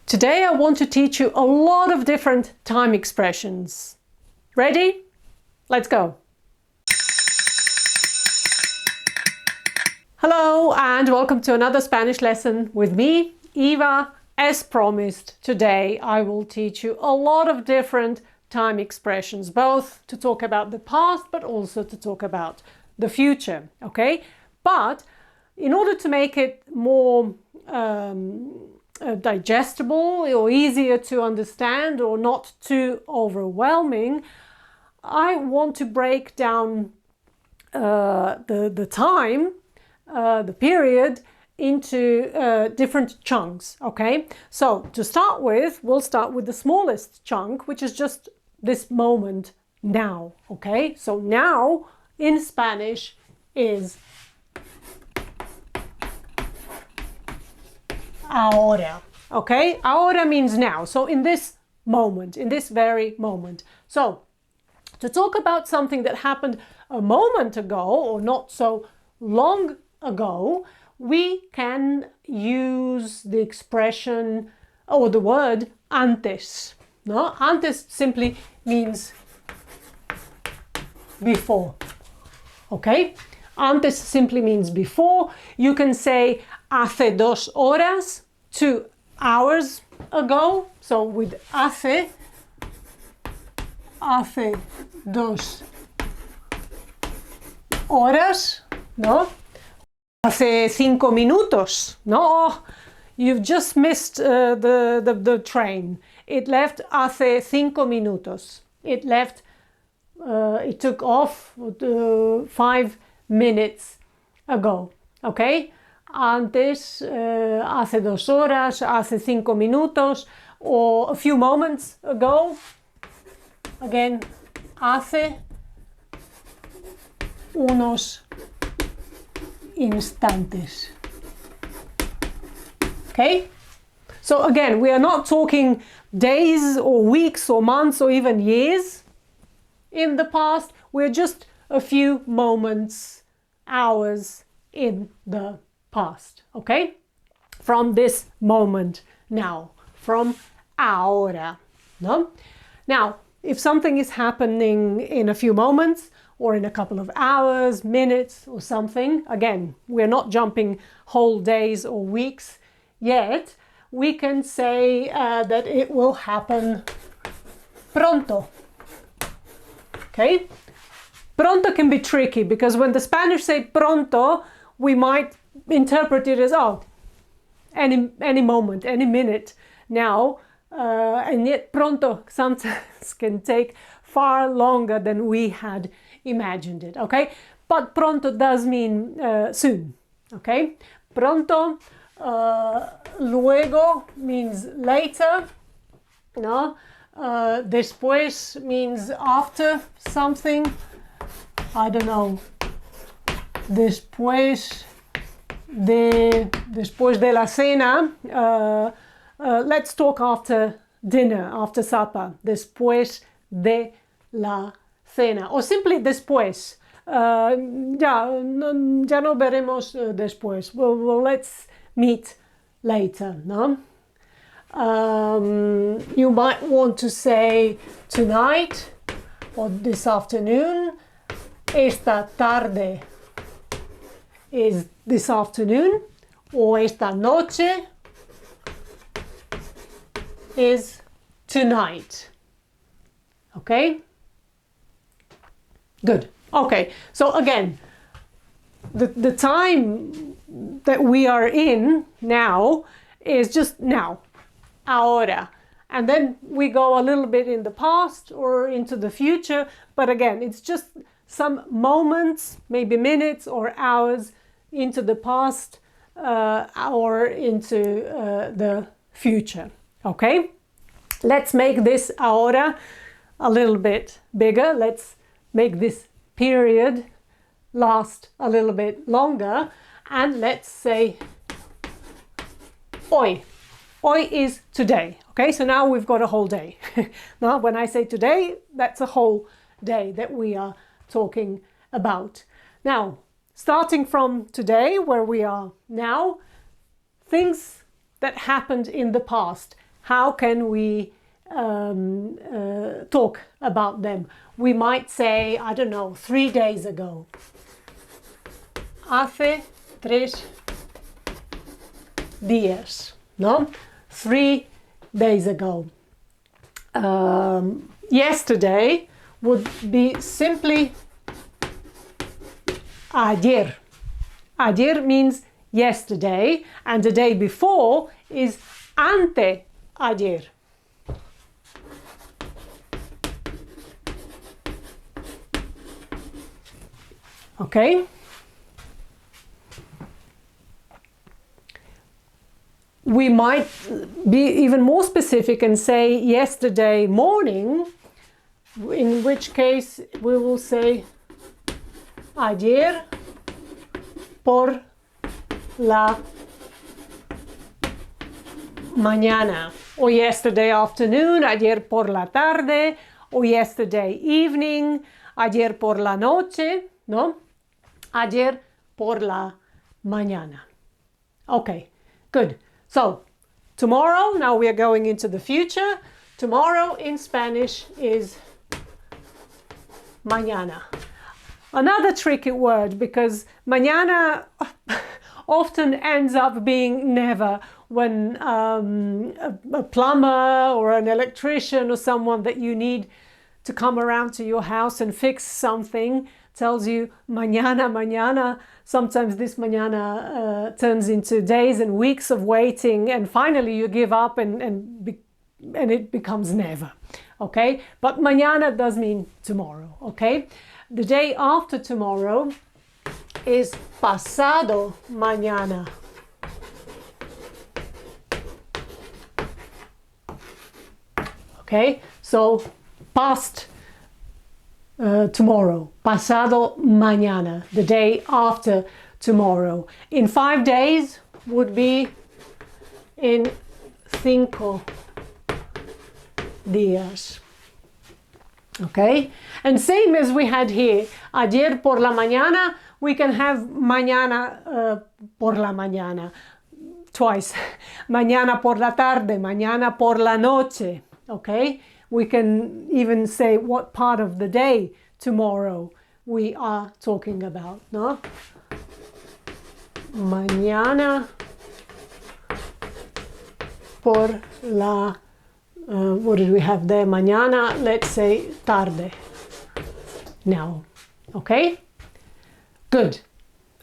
Today I want to teach you a lot of different time expressions. Ready? Let's go! Hello and welcome to another Spanish lesson with me, Eva. As promised, today I will teach you a lot of different time expressions, both to talk about the past but also to talk about the future, okay? But in order to make it more digestible or easier to understand or not too overwhelming, I want to break down the time, the period, into different chunks, okay? So to start with, we'll start with the smallest chunk, which is just this moment now, okay? So now in Spanish is ahora, okay? Ahora means now, so in this moment, in this very moment. So to talk about something that happened a moment ago or not so long ago, we can use the expression or the word antes. No? Antes simply means before, okay? Antes simply means before. You can say hace 2 horas, 2 hours ago. So with hace 2 horas, no? Hace 5 minutos, no? Oh, you've just missed the train. It left hace 5 minutos. It left, it took off 5 minutes ago, okay? Antes, hace 2 horas, hace 5 minutos, or a few moments ago. Again, hace unos instantes. Okay? So again, we are not talking days or weeks or months or even years in the past. We're just a few moments, hours in the past, okay? From this moment now, from ahora, no? Now, if something is happening in a few moments or in a couple of hours, minutes or something, again, we're not jumping whole days or weeks yet, we can say that it will happen pronto, okay? Pronto can be tricky because when the Spanish say pronto, we might interpret it as, oh, any moment, any minute now, and yet pronto sometimes can take far longer than we had imagined it, okay? But pronto does mean soon, okay? Pronto, luego means later, no? Después means after something, I don't know, después de la cena, let's talk after dinner, after supper, después de la cena, or simply después. Ya no veremos después. Well, let's meet later, no? You might want to say tonight or this afternoon. Esta tarde is this afternoon, or esta noche is tonight. Okay? Good. Okay, so again, the time that we are in now is just now, ahora. And then we go a little bit in the past or into the future, but again, it's just some moments, maybe minutes or hours into the past or into the future, okay? Let's make this ahora a little bit bigger. Let's make this period last a little bit longer, and let's say hoy. Hoy is today, okay? So now we've got a whole day. Now, when I say today, that's a whole day that we are talking about. Now, starting from today, where we are now, things that happened in the past how can we talk about them? We might say, I don't know, 3 days ago. Hace 3 días, no? 3 days ago. Yesterday would be simply ayer. Ayer means yesterday, and the day before is anteayer. Okay? We might be even more specific and say yesterday morning, in which case we will say ayer por la mañana, or yesterday afternoon, ayer por la tarde, or yesterday evening, ayer por la noche, no? Ayer por la mañana. Okay, good. So, tomorrow, now we are going into the future. Tomorrow in Spanish is mañana. Another tricky word, because mañana often ends up being never when a plumber or an electrician or someone that you need to come around to your house and fix something tells you mañana, mañana. Sometimes this mañana turns into days and weeks of waiting, and finally you give up and it becomes never. Okay, but mañana does mean tomorrow. Okay, the day after tomorrow is pasado mañana. Okay, so past tomorrow, pasado mañana, the day after tomorrow. In 5 days would be in 5 días. Okay, and same as we had here, ayer por la mañana, we can have mañana por la mañana twice. Mañana por la tarde, mañana por la noche. Okay, we can even say what part of the day tomorrow we are talking about, no? Mañana por la, what did we have there? Mañana, let's say tarde. Now, okay? Good.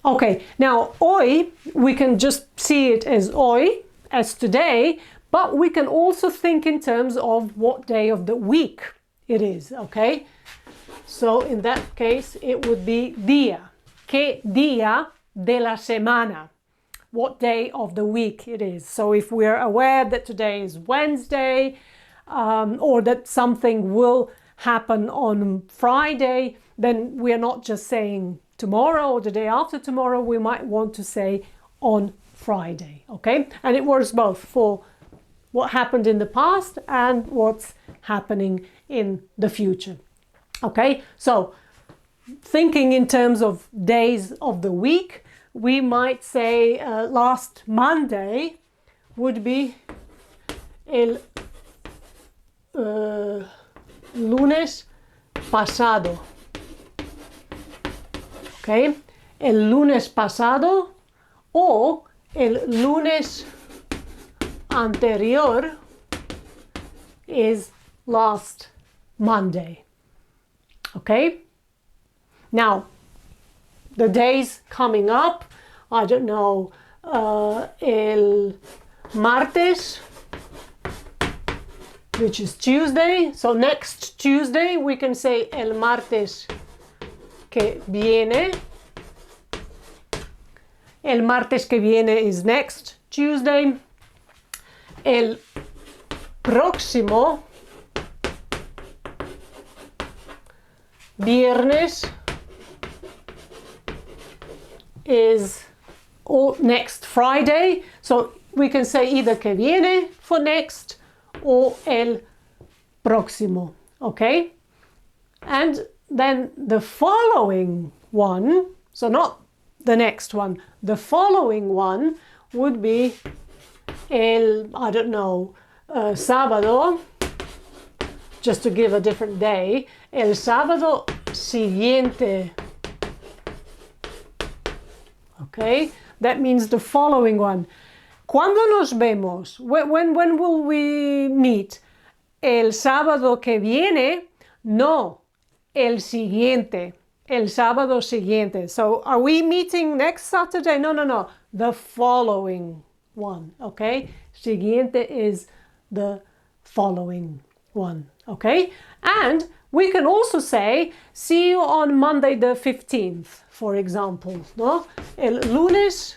Okay, now hoy, we can just see it as hoy, as today, but we can also think in terms of what day of the week it is, okay? So in that case, it would be día. ¿Qué día de la semana? What day of the week it is. So if we're aware that today is Wednesday, or that something will happen on Friday, then we are not just saying tomorrow or the day after tomorrow, we might want to say on Friday, okay? And it works both for what happened in the past and what's happening in the future. Okay, so thinking in terms of days of the week, we might say last Monday would be el lunes pasado. Okay, el lunes pasado, o el lunes anterior is last Monday. Okay, now the days coming up, I don't know, el martes, which is Tuesday. So next Tuesday we can say el martes que viene. El martes que viene is next Tuesday. El próximo viernes is next Friday. So we can say either que viene for next or el próximo, okay? And then the following one, so not the next one, the following one would be el, I don't know, sábado, just to give a different day, el sábado siguiente. Okay, that means the following one. ¿Cuándo nos vemos? When will we meet? El sábado que viene? No, el siguiente. El sábado siguiente. So are we meeting next Saturday? No, no, no. The following one. Okay? Siguiente is the following one. Okay? And we can also say, see you on Monday the 15th, for example. No? El lunes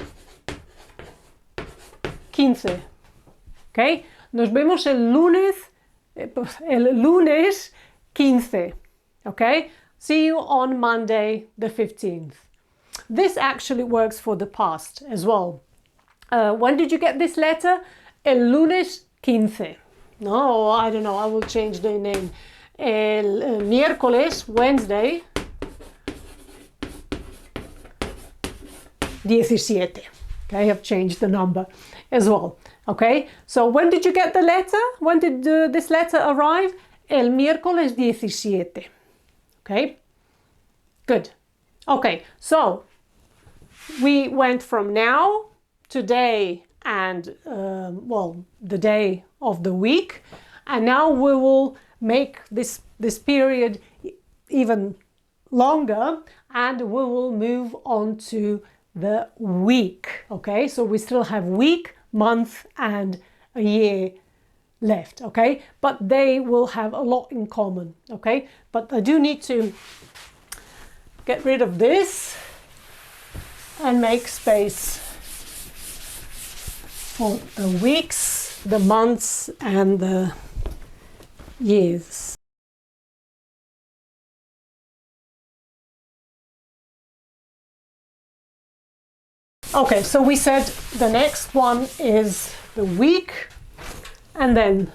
15. Okay? Nos vemos el lunes 15. Okay? See you on Monday the 15th. This actually works for the past as well. When did you get this letter? El lunes 15. No, I don't know, I will change the name. El miércoles, Wednesday, 17. Okay, I've changed the number as well. Okay, so when did you get the letter? When did this letter arrive? El miércoles 17. Okay, good. Okay, so we went from now, today, and well, the day of the week, and now we will make this period even longer, and we will move on to the week. Okay, so we still have week, month, and a year left. Okay, but they will have a lot in common. Okay, but I do need to get rid of this and make space for the weeks, the months, and the years. Okay, so we said the next one is the week, and then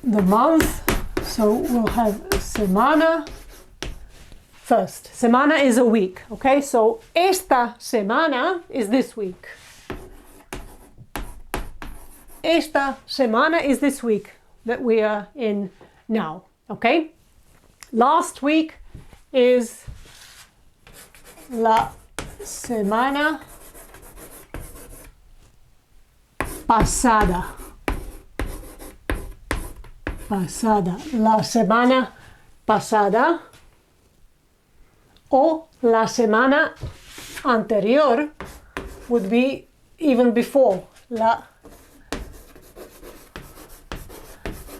the month. So we'll have semana first. Semana is a week. Okay, so esta semana is this week. Esta semana is this week that we are in now. Okay, last week is la semana pasada. Pasada. La semana pasada o la semana anterior would be even before. La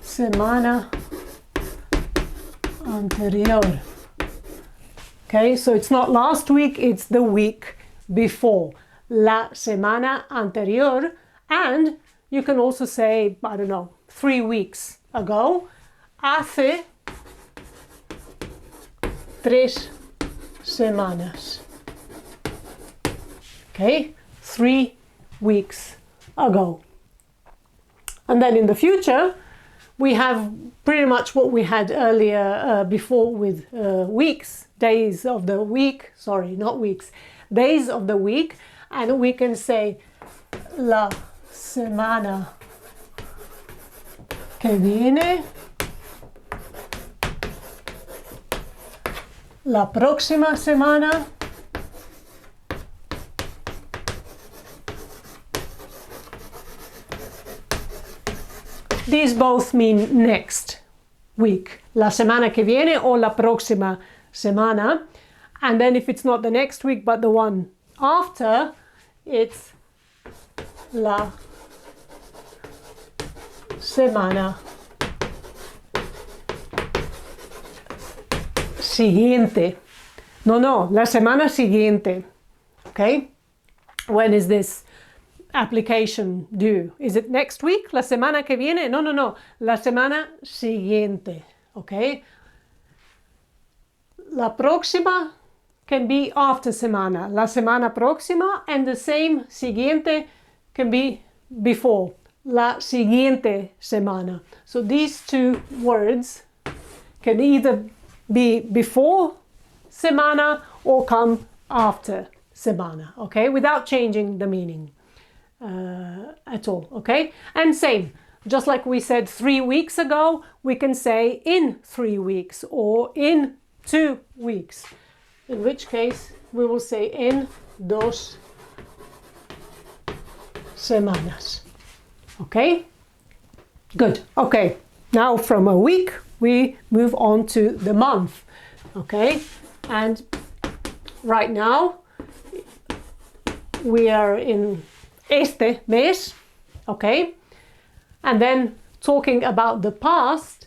semana anterior. Okay, so it's not last week, it's the week before. La semana anterior. And you can also say, I don't know, 3 weeks ago. Hace 3 semanas. Okay, 3 weeks ago. And then in the future, we have pretty much what we had earlier before with weeks, days of the week, sorry, not weeks, days of the week. And we can say la semana que viene, la próxima semana, these both mean next week, la semana que viene or la próxima semana. And then if it's not the next week but the one after, it's la semana siguiente. No, la semana siguiente. Okay? When is this application due? Is it next week? La semana que viene? No. La semana siguiente. Okay? La próxima can be after semana. La semana próxima, and the same siguiente can be before. La siguiente semana. So these two words can either be before semana or come after semana, okay, without changing the meaning. at all, okay? And same, just like we said 3 weeks ago, we can say in 3 weeks or in 2 weeks, in which case we will say en 2 semanas, okay? Good, okay. Now from a week, we move on to the month, okay? And right now, we are in este mes, okay? And then talking about the past,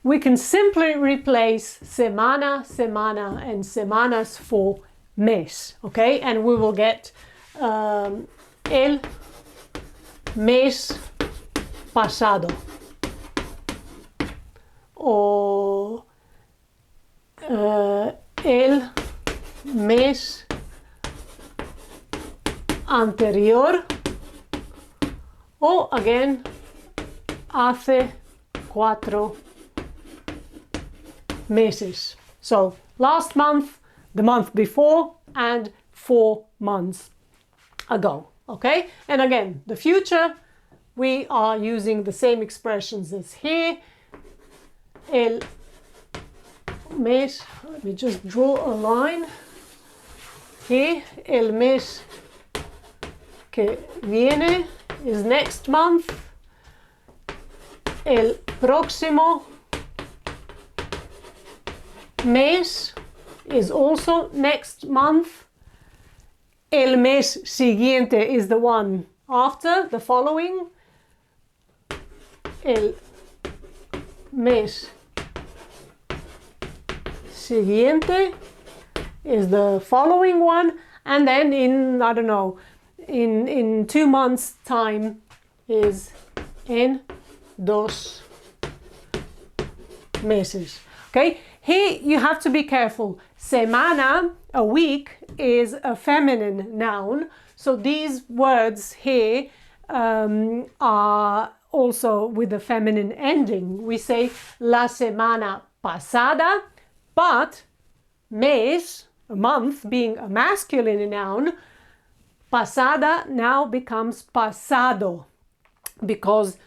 we can simply replace semana, semana, and semanas for mes, okay? And we will get el mes pasado, or el mes anterior, or again hace 4 meses. So last month, the month before, and 4 months ago, okay? And again, the future, we are using the same expressions as here. El mes, let me just draw a line here. El mes que viene is next month. El próximo mes is also next month. El mes siguiente is the one after, the following. El mes siguiente is the following one, and then in, I don't know, in 2 months time is en 2 meses. Okay, here you have to be careful. Semana, a week, is a feminine noun, so these words here are also with a feminine ending. We say la semana pasada, but mes, a month, being a masculine noun, pasada now becomes pasado, because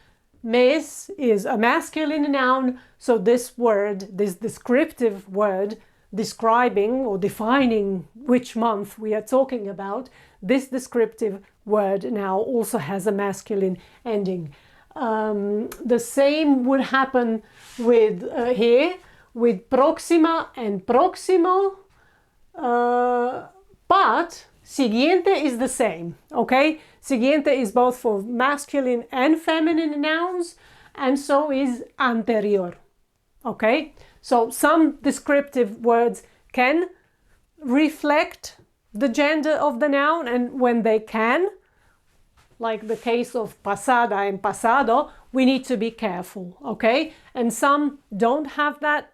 mes is a masculine noun, so this word, this descriptive word describing or defining which month we are talking about, this descriptive word now also has a masculine ending. The same would happen with here, with próxima and próximo, but siguiente is the same, okay? Siguiente is both for masculine and feminine nouns, and so is anterior, okay? So some descriptive words can reflect the gender of the noun, and when they can, like the case of pasada and pasado, we need to be careful, okay? And some don't have that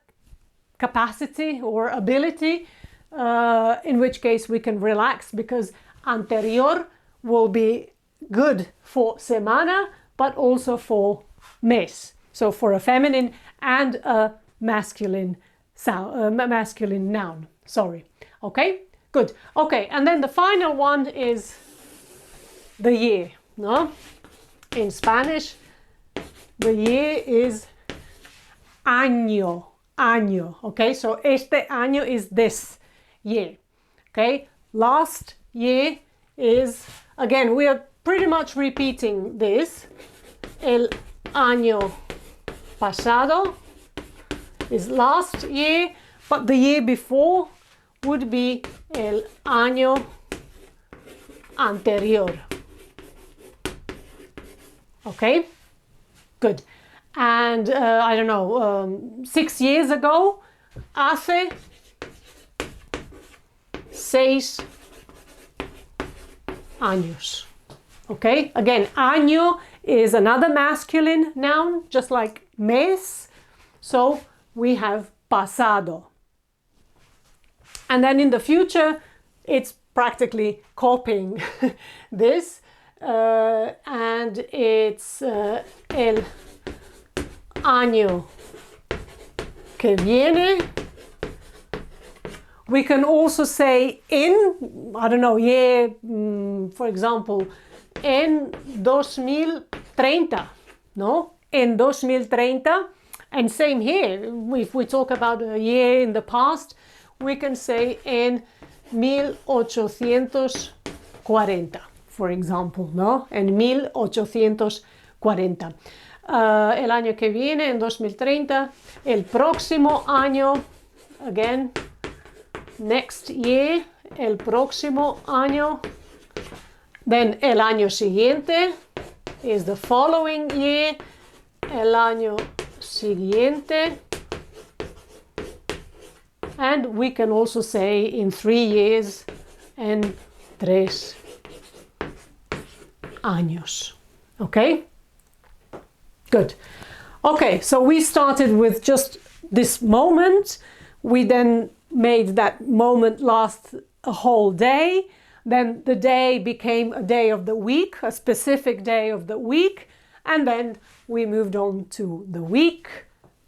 capacity or ability, in which case we can relax, because anterior will be good for semana, but also for mes. So for a feminine and a masculine masculine noun. Sorry. Okay, good. Okay, and then the final one is the year. No, in Spanish, the year is año. Año. Okay, so este año is this year. Okay, last year is, again, we are pretty much repeating this. El año pasado is last year, but the year before would be el año anterior. Okay, good. And I don't know, 6 years ago, hace 6 años. Okay, again, año is another masculine noun, just like mes. So we have pasado. And then in the future, it's practically copying this. And it's el año que viene. We can also say in, I don't know, year, for example, en 2030, no? En 2030. And same here, if we talk about a year in the past, we can say en 1840, for example, no? En 1840. El año que viene, en 2030, el próximo año, again, next year, el próximo año, then el año siguiente is the following year, el año siguiente, and we can also say in 3 years, en 3 años. Okay? Good. Okay, so we started with just this moment. We then made that moment last a whole day. Then the day became a day of the week, a specific day of the week. And then we moved on to the week,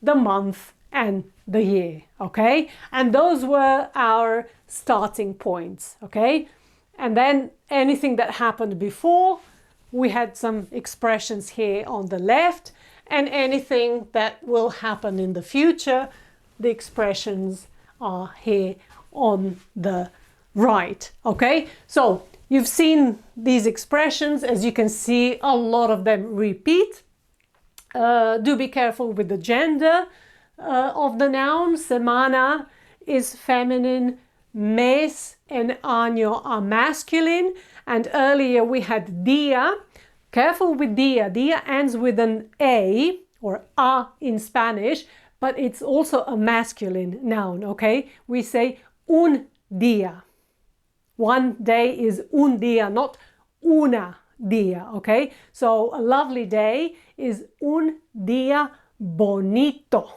the month, and the year, okay? And those were our starting points, okay? And then anything that happened before, we had some expressions here on the left, and anything that will happen in the future, the expressions are here on the right, okay? So you've seen these expressions. As you can see, a lot of them repeat. Do be careful with the gender of the noun. Semana is feminine, mes and año are masculine, and earlier we had dia. Careful with dia. Dia ends with an a or a in Spanish, but it's also a masculine noun, okay? We say un dia. One day is un día, not una día, okay? So a lovely day is un día bonito.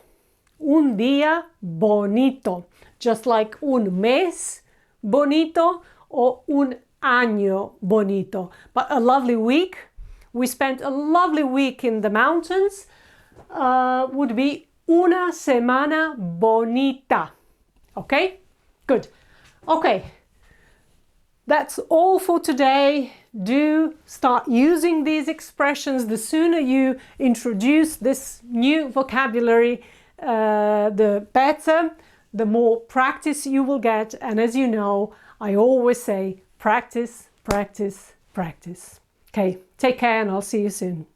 Un día bonito. Just like un mes bonito or un año bonito. But a lovely week, we spent a lovely week in the mountains, would be una semana bonita. Okay? Good. Okay. That's all for today. Do start using these expressions. The sooner you introduce this new vocabulary, the better, the more practice you will get. And as you know, I always say practice, practice, practice. Okay, take care and I'll see you soon.